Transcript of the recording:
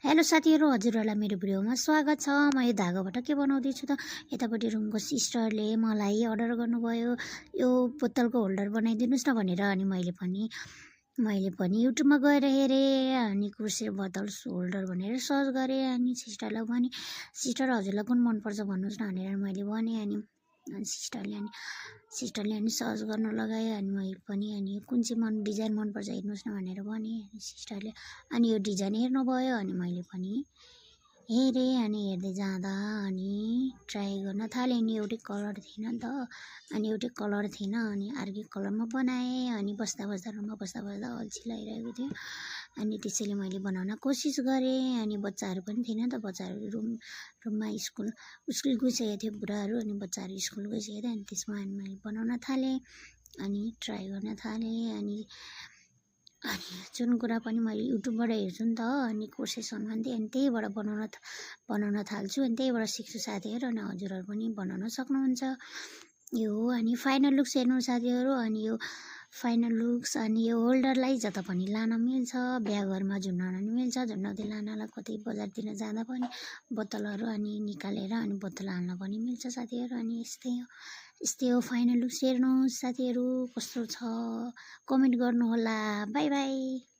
Hello साथीहरु, हजुरहरुलाई मेरो भिडियोमा स्वागत छ। म यो धागोबाट के बनाउँदैछु त, यतापट्टि रुमको सिस्टरले मलाई अर्डर गर्नुभयो यो बोतलको होल्डर बनाइदिनुस् न भनेर। अनि मैले पनि युट्युबमा गएर हेरेँ अनि क्रुसेर बोतल होल्डर भनेर सर्च गरेँ। अनि सिस्टरलाई भने, सिस्टर हजुरलाई कुन मनपर्छ भन्नुस् न भनेर मैले भने। अनि सिस्टरले अनि सर्च गर्न लगायो। अनि मैले पनि अनि कुन चाहिँ डिजाइन मनपर्छ हेर्नुस् न भनेर भने। अनि सिस्टरले अनि यो डिजाइन हेर्नुभयो। अनि मैले पनि हेरेँ। अनि हेर्दै जाँदा अनि ट्राई गर्न थालेँ। अनि एउटै कलर थिएन नि त, अनि एउटै कलर थिएन। अनि अर्कै कलरमा बनाएँ। अनि बस्दा रुममा बस्दा अल्छी लागिरहेको थियो। अनि त्यसैले मैले बनाउन कोसिस गरेँ। अनि बच्चाहरू पनि थिएन नि त, बच्चाहरू रुममा स्कुल गइसकेको थियो बुढाहरू। अनि बच्चाहरू स्कुल गइसकेको थियो। अनि त्यसमा मैले बनाउन थालेँ अनि ट्राई गर्न थालेँ। अनि जुन कुरा पनि मैले युट्युबबाट हेर्छु नि त, अनि कोर्सेस भन्थे, अनि त्यहीबाट बनाउन थाल्छु। अनि त्यहीबाट सिक्छु साथीहरू। अनि हजुरहरू पनि बनाउन सक्नुहुन्छ। यो हो अनि फाइनल लुक्स हेर्नु साथीहरू। अनि यो फाइनल लुक्स अनि यो होल्डरलाई जता पनि लान मिल्छ, बिहाघरमा झुन्डाउन पनि मिल्छ, झुन्डाउँदै लानलाई कतै बजारतिर जाँदा पनि बोतलहरू अनि निकालेर अनि बोतल हाल्न पनि मिल्छ साथीहरू। अनि यस्तै हो फाइनल लुक्स हेर्नुहोस् साथीहरू, कस्तो छ कमेन्ट गर्नुहोला। By by.